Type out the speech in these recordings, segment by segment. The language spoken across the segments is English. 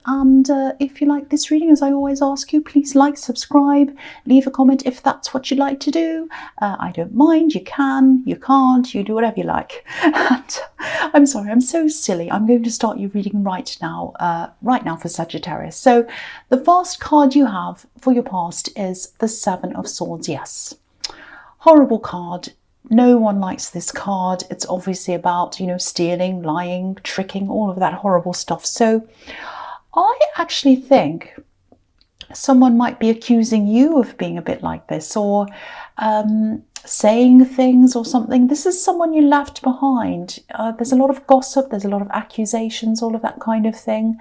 And if you like this reading, as I always ask you, please like, subscribe, leave a comment if that's what you'd like to do. I don't mind. You can, you can't, you do whatever you like. And I'm sorry, I'm so silly. I'm going to start your reading right now for Sagittarius. So the first card you have for your past is the Seven of Swords. Yes, horrible card. No one likes this card. It's obviously about, stealing, lying, tricking, all of that horrible stuff. So I actually think someone might be accusing you of being a bit like this, or saying things or something. This is someone you left behind. There's a lot of gossip, there's a lot of accusations, all of that kind of thing.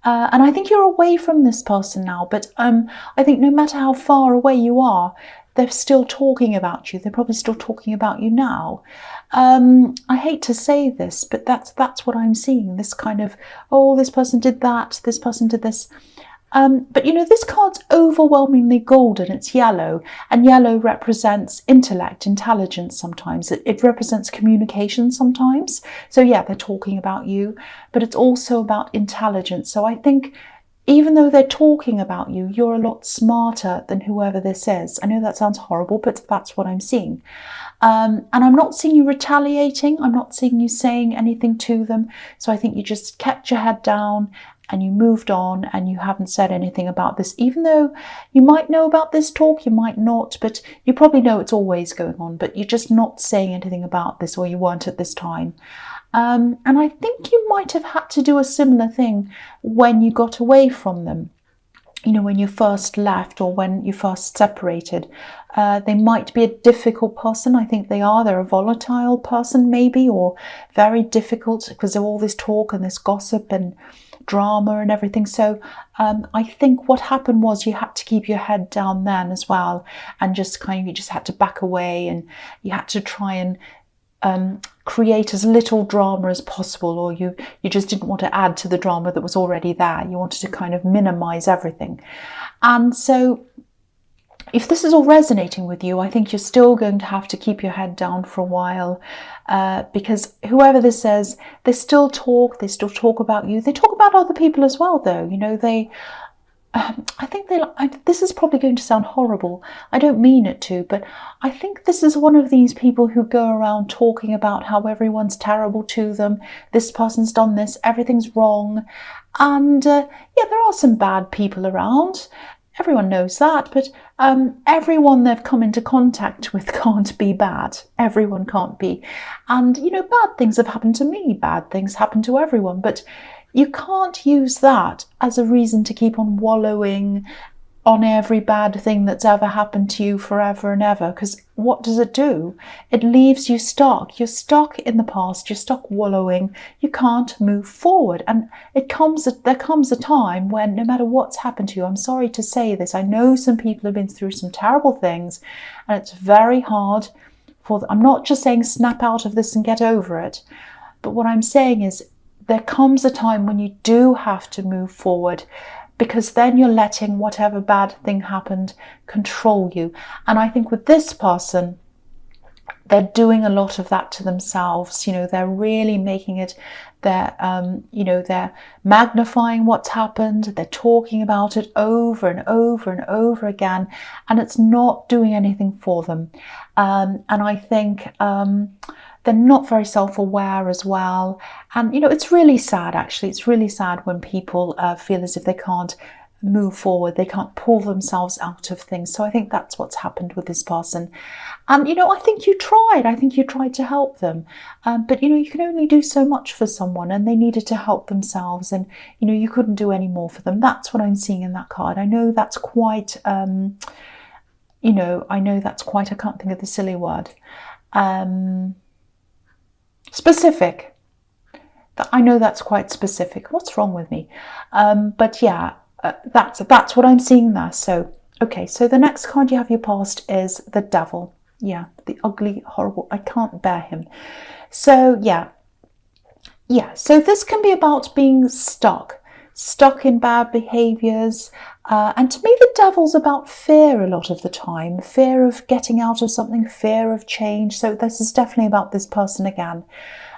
And I think you're away from this person now, but I think no matter how far away you are, they're still talking about you. They're probably still talking about you now. I hate to say this, but that's what I'm seeing. This kind of, oh, this person did that, this person did this. But this card's overwhelmingly golden. It's yellow, and yellow represents intellect, intelligence sometimes. It represents communication sometimes. So yeah, they're talking about you, but it's also about intelligence. So I think even though they're talking about you, you're a lot smarter than whoever this is. I know that sounds horrible, but that's what I'm seeing. And I'm not seeing you retaliating. I'm not seeing you saying anything to them. So I think you just kept your head down and you moved on, and you haven't said anything about this, even though you might know about this talk, you might not, but you probably know it's always going on, but you're just not saying anything about this, or you weren't at this time. And I think you might have had to do a similar thing when you got away from them. When you first left or when you first separated. They might be a difficult person. I think they are. They're a volatile person maybe, or very difficult because of all this talk and this gossip and drama and everything. So I think what happened was you had to keep your head down then as well, and you just had to back away, and you had to try and create as little drama as possible, or you just didn't want to add to the drama that was already there. You wanted to kind of minimize everything. And so if this is all resonating with you, I think you're still going to have to keep your head down for a while, because whoever this is, they still talk about you. They talk about other people as well, though. I think this is probably going to sound horrible. I don't mean it to, but I think this is one of these people who go around talking about how everyone's terrible to them. This person's done this, everything's wrong. And yeah, there are some bad people around. Everyone knows that, but everyone they've come into contact with can't be bad. Everyone can't be. And, bad things have happened to me. Bad things happen to everyone. But you can't use that as a reason to keep on wallowing on every bad thing that's ever happened to you forever and ever, because what does it do? It leaves you stuck. You're stuck in the past. You're stuck wallowing. You can't move forward. And there comes a time when no matter what's happened to you, I'm sorry to say this, I know some people have been through some terrible things, and it's very hard for them. I'm not just saying snap out of this and get over it, but what I'm saying is there comes a time when you do have to move forward, because then you're letting whatever bad thing happened control you. And I think with this person, they're doing a lot of that to themselves. They're really making it, they're magnifying what's happened. They're talking about it over and over and over again, and it's not doing anything for them. And I think they're not very self-aware as well. And, it's really sad, actually. It's really sad when people feel as if they can't move forward. They can't pull themselves out of things. So I think that's what's happened with this person. And, I think you tried. I think you tried to help them. But, you can only do so much for someone, and they needed to help themselves. And, you couldn't do any more for them. That's what I'm seeing in that card. I know that's quite, I can't think of the silly word. Specific. I know that's quite specific. What's wrong with me? But yeah, that's what I'm seeing there. So, okay, so the next card you have your past is the Devil. Yeah, the ugly, horrible, I can't bear him. So yeah, so this can be about being stuck in bad behaviors. And to me, the Devil's about fear a lot of the time. Fear of getting out of something, fear of change. So this is definitely about this person again.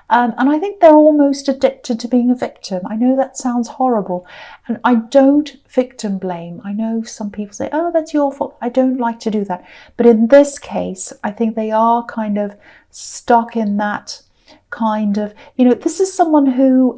And I think they're almost addicted to being a victim. I know that sounds horrible, and I don't victim blame. I know some people say, oh, that's your fault. I don't like to do that. But in this case, I think they are kind of stuck in that kind of, this is someone who,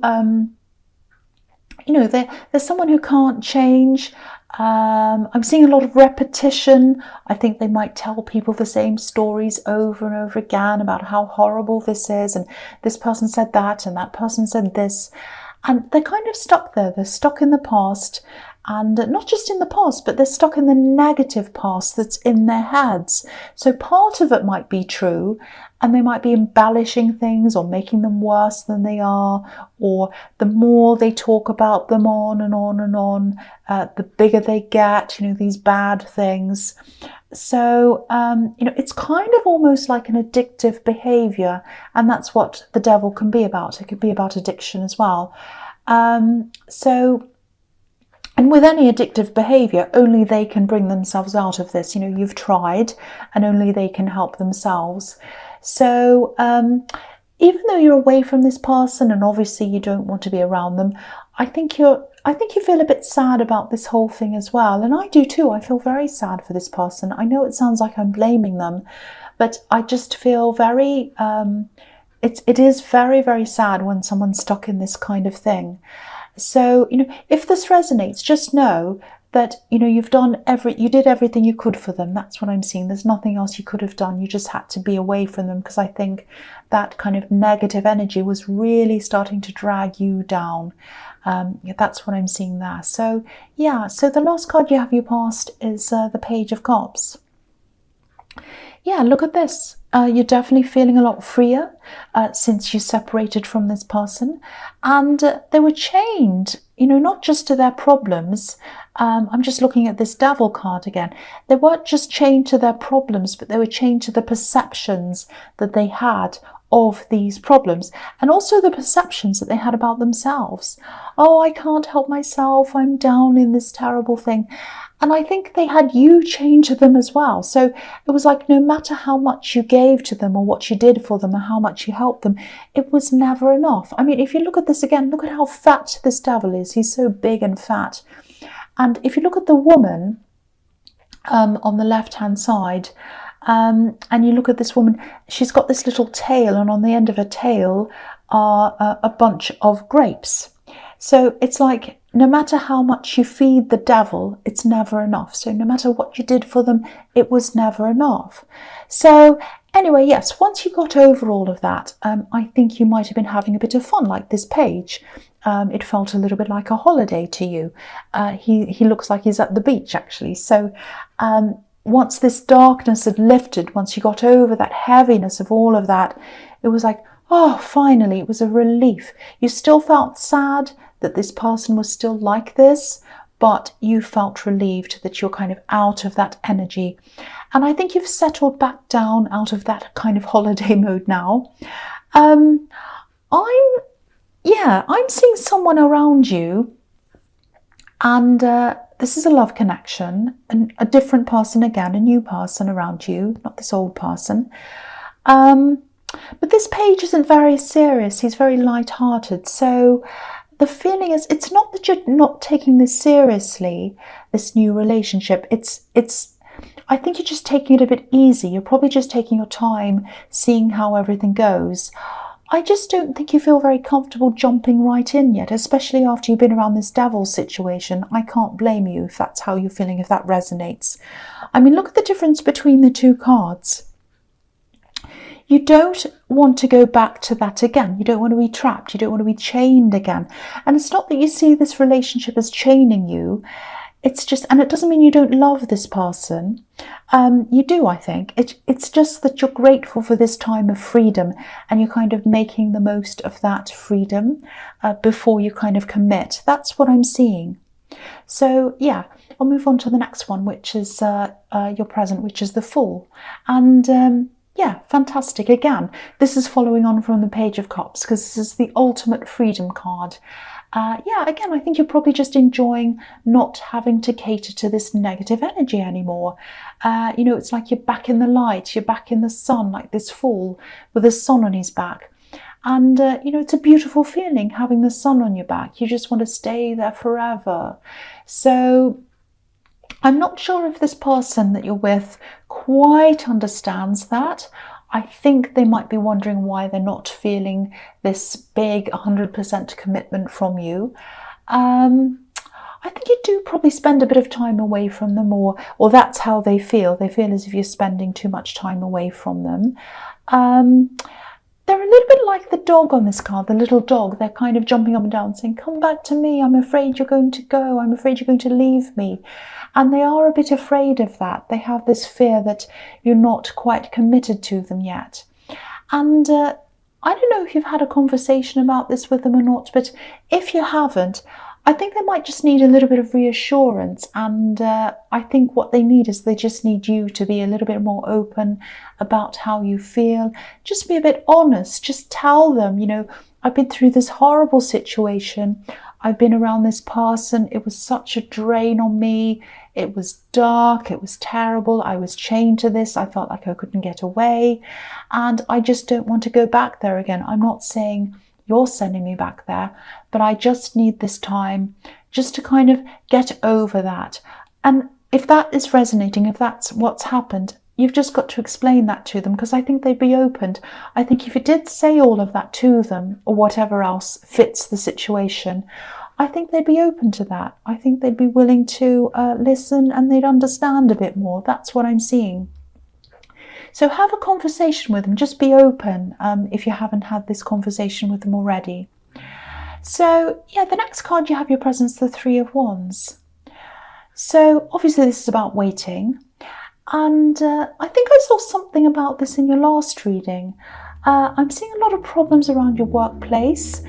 there's someone who can't change. I'm seeing a lot of repetition. I think they might tell people the same stories over and over again about how horrible this is, and this person said that, and that person said this, and they're kind of stuck there. They're stuck in the past, and not just in the past, but they're stuck in the negative past that's in their heads. So part of it might be true, and they might be embellishing things or making them worse than they are, or the more they talk about them on and on and on, the bigger they get, these bad things. So, it's kind of almost like an addictive behavior, and that's what the devil can be about. It could be about addiction as well. And with any addictive behavior, only they can bring themselves out of this. You've tried, and only they can help themselves. So even though you're away from this person, and obviously you don't want to be around them, I think you feel a bit sad about this whole thing as well. And I do too. I feel very sad for this person. I know it sounds like I'm blaming them, but I just feel very, it is very, very sad when someone's stuck in this kind of thing. So, if this resonates, just know that, you did everything you could for them. That's what I'm seeing. There's nothing else you could have done. You just had to be away from them, because I think that kind of negative energy was really starting to drag you down. That's what I'm seeing there. So, yeah, so the last card you have your past is the Page of Cups. Yeah, look at this. You're definitely feeling a lot freer since you separated from this person. And they were chained, not just to their problems. I'm just looking at this Devil card again. They weren't just chained to their problems, but they were chained to the perceptions that they had of these problems, and also the perceptions that they had about themselves. Oh, I can't help myself. I'm down in this terrible thing. And I think they had you chained to them as well. So it was like, no matter how much you gave to them or what you did for them or how much you helped them, it was never enough. I mean, if you look at this again, look at how fat this devil is. He's so big and fat. And if you look at the woman on the left-hand side, and you look at this woman, she's got this little tail, and on the end of her tail are a bunch of grapes. So it's like, no matter how much you feed the devil, it's never enough. So no matter what you did for them, it was never enough. So anyway, yes, once you got over all of that, I think you might have been having a bit of fun, like this page. It felt a little bit like a holiday to you. He looks like he's at the beach, actually. So once this darkness had lifted, once you got over that heaviness of all of that, it was like, oh, finally, it was a relief. You still felt sad that this person was still like this, but you felt relieved that you're kind of out of that energy. And I think you've settled back down out of that kind of holiday mode now. I'm seeing someone around you, and this is a love connection, and a different person again, a new person around you, not this old person. But this page isn't very serious. He's very light-hearted. So the feeling is, it's not that you're not taking this seriously, this new relationship. I think you're just taking it a bit easy. You're probably just taking your time, seeing how everything goes. I just don't think you feel very comfortable jumping right in yet, especially after you've been around this devil situation. I can't blame you if that's how you're feeling, if that resonates. I mean, look at the difference between the two cards. You don't want to go back to that again. You don't want to be trapped. You don't want to be chained again. And it's not that you see this relationship as chaining you. It's just, and it doesn't mean you don't love this person. You do, I think. It's just that you're grateful for this time of freedom, and you're kind of making the most of that freedom before you kind of commit. That's what I'm seeing. So yeah, I'll move on to the next one, which is your present, which is the Fool. And yeah, fantastic. Again, this is following on from the Page of Cups, because this is the ultimate freedom card. Yeah, again, I think you're probably just enjoying not having to cater to this negative energy anymore. It's like you're back in the light, you're back in the sun, like this Fool with the sun on his back. And, it's a beautiful feeling having the sun on your back. You just want to stay there forever. So I'm not sure if this person that you're with quite understands that. I think they might be wondering why they're not feeling this big 100% commitment from you. I think you do probably spend a bit of time away from them, or that's how they feel. They feel as if you're spending too much time away from them. They're a little bit like the dog on this card, the little dog. They're kind of jumping up and down saying, come back to me. I'm afraid you're going to go. I'm afraid you're going to leave me. And they are a bit afraid of that. They have this fear that you're not quite committed to them yet. And I don't know if you've had a conversation about this with them or not, but if you haven't, I think they might just need a little bit of reassurance. And I think what they need is they just need you to be a little bit more open about how you feel. Just be a bit honest. Just tell them, I've been through this horrible situation. I've been around this person. It was such a drain on me. It was dark. It was terrible. I was chained to this. I felt like I couldn't get away. And I just don't want to go back there again. I'm not saying you're sending me back there, but I just need this time just to kind of get over that. And if that is resonating, if that's what's happened, you've just got to explain that to them, because I think they'd be open. I think if you did say all of that to them, or whatever else fits the situation, I think they'd be open to that. I think they'd be willing to listen, and they'd understand a bit more. That's what I'm seeing. So have a conversation with them. Just be open if you haven't had this conversation with them already. So yeah, the next card you have your presence, the Three of Wands. So obviously this is about waiting. And I think I saw something about this in your last reading. I'm seeing a lot of problems around your workplace.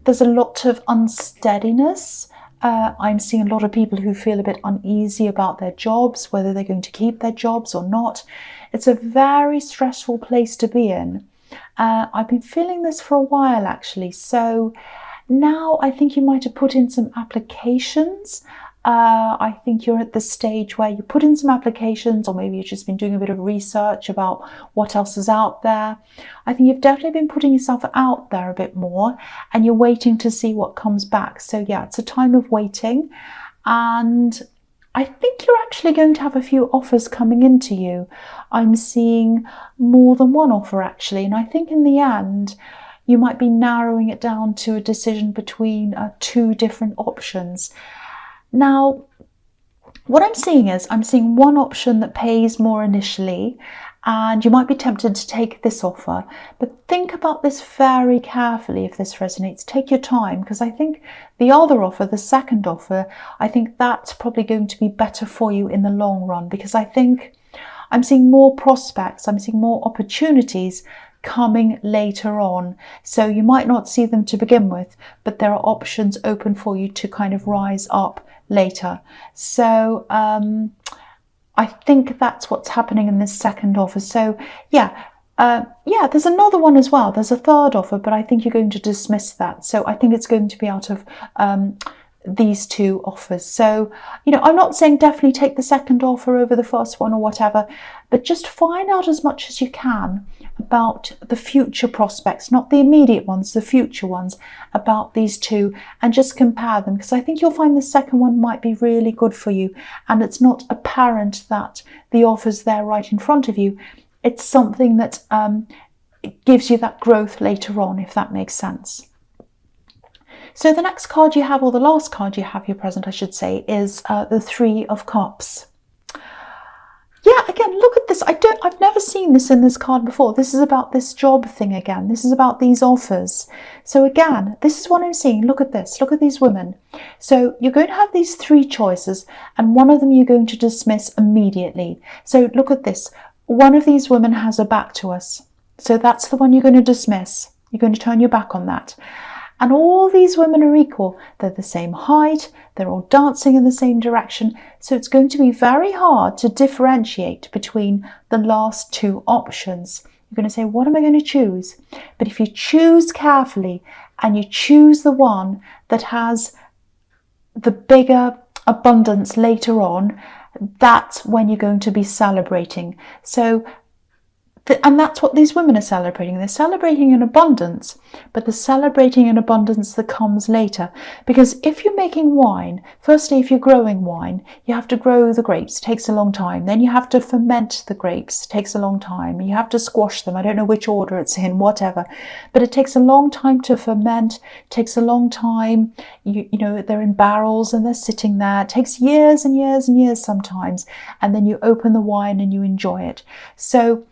There's a lot of unsteadiness. I'm seeing a lot of people who feel a bit uneasy about their jobs, whether they're going to keep their jobs or not. It's a very stressful place to be in. I've been feeling this for a while, actually. So now I think you might have put in some applications. I think you're at the stage where you put in some applications, or maybe you've just been doing a bit of research about what else is out there. I think you've definitely been putting yourself out there a bit more, and you're waiting to see what comes back. So yeah, it's a time of waiting, and I think you're actually going to have a few offers coming into you. I'm seeing more than one offer actually, and I think in the end you might be narrowing it down to a decision between two different options. Now, what I'm seeing is I'm seeing one option that pays more initially, and you might be tempted to take this offer, but think about this very carefully if this resonates. Take your time, because I think the other offer, the second offer, I think that's probably going to be better for you in the long run, because I think I'm seeing more prospects, I'm seeing more opportunities coming later on. So you might not see them to begin with, but there are options open for you to kind of rise up later. So I think that's what's happening in this second offer. So yeah, there's another one as well. There's a third offer, but I think you're going to dismiss that. So I think it's going to be out of these two offers. So, I'm not saying definitely take the second offer over the first one or whatever, but just find out as much as you can about the future prospects, not the immediate ones, the future ones, about these two, and just compare them, because I think you'll find the second one might be really good for you, and it's not apparent that the offer's there right in front of you. It's something that gives you that growth later on, if that makes sense. So the next card you have, or the last card you have, your present, I should say, is the Three of Cups. Yeah, again, look at this. I've never seen this in this card before. This is about this job thing again. This is about these offers. So again, this is what I'm seeing. Look at this. Look at these women. So you're going to have these three choices, and one of them you're going to dismiss immediately. So look at this. One of these women has her back to us. So that's the one you're going to dismiss. You're going to turn your back on that. And all these women are equal. They're the same height. They're all dancing in the same direction. So it's going to be very hard to differentiate between the last two options. You're going to say, what am I going to choose? But if you choose carefully and you choose the one that has the bigger abundance later on, that's when you're going to be celebrating. So And that's what these women are celebrating. They're celebrating an abundance, but they're celebrating an abundance that comes later. Because if you're making wine, firstly, if you're growing wine, you have to grow the grapes. It takes a long time. Then you have to ferment the grapes. It takes a long time. You have to squash them. I don't know which order it's in, whatever. But it takes a long time to ferment. It takes a long time. You know, they're in barrels and they're sitting there. It takes years and years and years sometimes. And then you open the wine and you enjoy it. So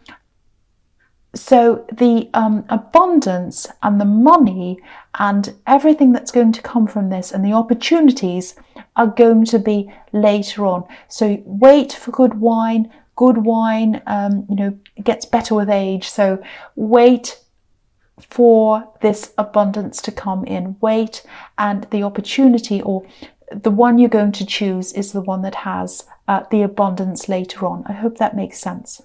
the abundance and the money and everything that's going to come from this and the opportunities are going to be later on. So wait for good wine. Good wine, you know, gets better with age. So wait for this abundance to come in. Wait, and the opportunity, or the one you're going to choose, is the one that has the abundance later on. I hope that makes sense.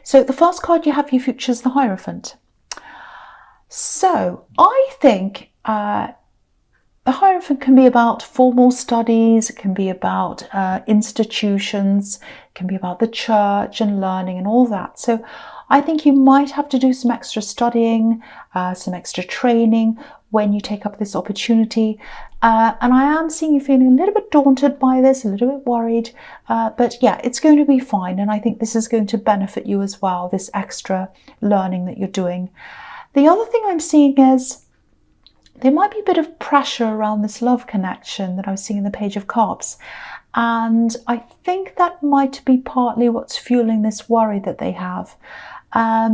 So the first card you have, you features the Hierophant. So I think the Hierophant can be about formal studies, it can be about institutions, it can be about the church and learning and all that. So I think you might have to do some extra studying, some extra training when you take up this opportunity. And I am seeing you feeling a little bit daunted by this, a little bit worried, but yeah, it's going to be fine. And I think this is going to benefit you as well, this extra learning that you're doing. The other thing I'm seeing is there might be a bit of pressure around this love connection that I was seeing in the Page of Cups. And I think that might be partly what's fueling this worry that they have. I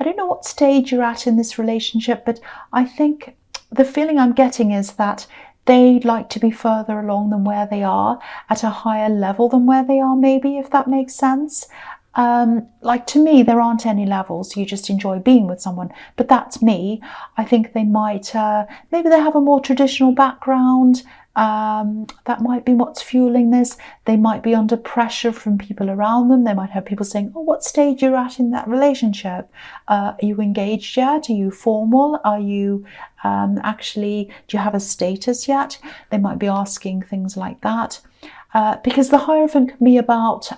don't know what stage you're at in this relationship, but I think the feeling I'm getting is that they'd like to be further along than where they are, at a higher level than where they are, maybe, if that makes sense. Like, to me, there aren't any levels. You just enjoy being with someone, but that's me. I think they might, maybe they have a more traditional background. That might be what's fueling this. They might be under pressure from people around them. They might have people saying, oh, what stage you're at in that relationship? Are you engaged yet? Are you formal? Are you actually, do you have a status yet? They might be asking things like that. Because the Hierophant can be about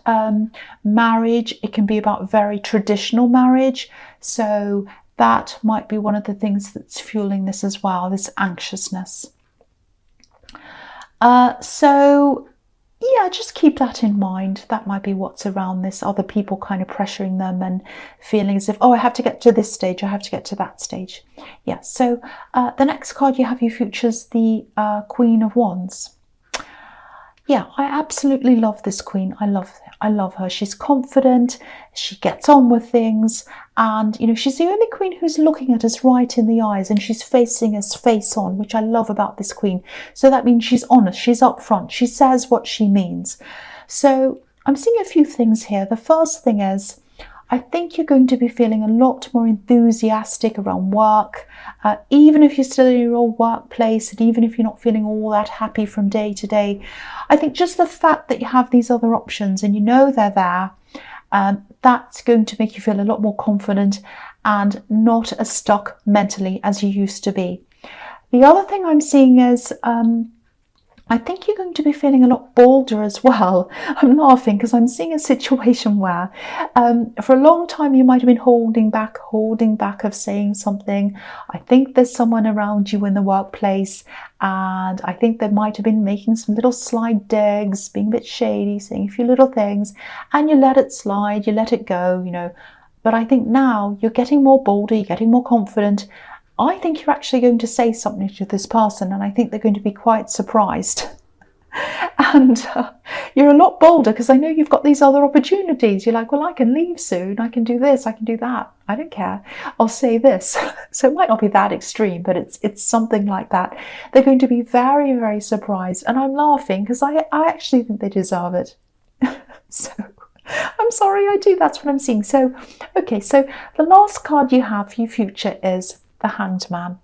marriage. It can be about very traditional marriage. So that might be one of the things that's fueling this as well, this anxiousness. So yeah, just keep that in mind. That might be what's around this, other people kind of pressuring them and feeling as if, oh, I have to get to this stage, I have to get to that stage. Yeah, so the next card you have, you features the Queen of Wands. Yeah, I absolutely love this queen. I love her. She's confident, she gets on with things, and you know, she's the only queen who's looking at us right in the eyes, and she's facing us face on, which I love about this queen. So that means she's honest, she's upfront, she says what she means. So I'm seeing a few things here. The first thing is, I think you're going to be feeling a lot more enthusiastic around work, even if you're still in your old workplace, and even if you're not feeling all that happy from day to day. I think just the fact that you have these other options and you know they're there, that's going to make you feel a lot more confident and not as stuck mentally as you used to be. The other thing I'm seeing is, I think you're going to be feeling a lot bolder as well. I'm laughing because I'm seeing a situation where for a long time you might have been holding back of saying something. I think there's someone around you in the workplace, and I think they might have been making some little slide digs, being a bit shady, saying a few little things, and you let it slide, you let it go, you know. But I think now you're getting more bolder, you're getting more confident. I think you're actually going to say something to this person, and I think they're going to be quite surprised. And you're a lot bolder because I know you've got these other opportunities. You're like, well, I can leave soon. I can do this. I can do that. I don't care. I'll say this. So it might not be that extreme, but it's something like that. They're going to be very, very surprised. And I'm laughing because I actually think they deserve it. So I'm sorry I do. That's what I'm seeing. So, okay. So the last card you have for your future is the Hanged Man.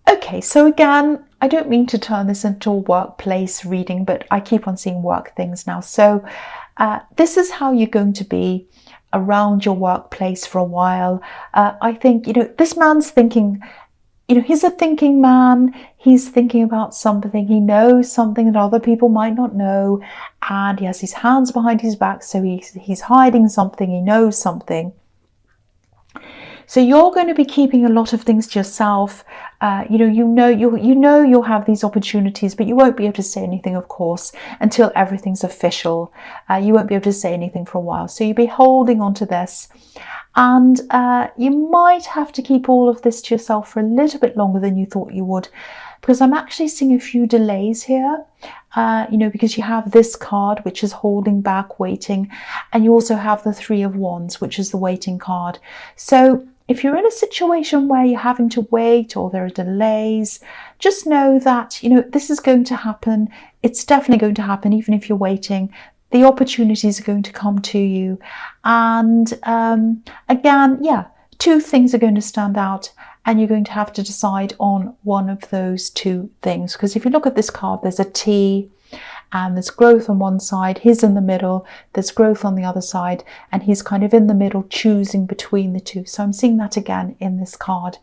Okay, so again, I don't mean to turn this into a workplace reading, but I keep on seeing work things now. So this is how you're going to be around your workplace for a while. I think, you know, this man's thinking you know, he's a thinking man. He's thinking about something. He knows something that other people might not know. And he has his hands behind his back. So he's hiding something. He knows something. So you're going to be keeping a lot of things to yourself. You'll have these opportunities, but you won't be able to say anything, of course, until everything's official. You won't be able to say anything for a while. So you'll be holding on to this. And you might have to keep all of this to yourself for a little bit longer than you thought you would, because I'm actually seeing a few delays here, because you have this card, which is holding back, waiting, and you also have the Three of Wands, which is the waiting card. So if you're in a situation where you're having to wait or there are delays, just know that, this is going to happen. It's definitely going to happen, even if you're waiting. The opportunities are going to come to you. And again, two things are going to stand out, and you're going to have to decide on one of those two things. Because if you look at this card, there's a T, and there's growth on one side, he's in the middle, there's growth on the other side, and he's kind of in the middle, choosing between the two. So I'm seeing that again in this card.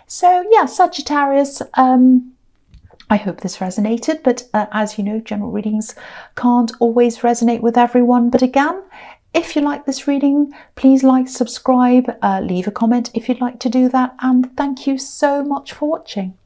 So yeah, Sagittarius, I hope this resonated, but as you know, general readings can't always resonate with everyone. But again, if you like this reading, please like, subscribe, leave a comment if you'd like to do that, and thank you so much for watching.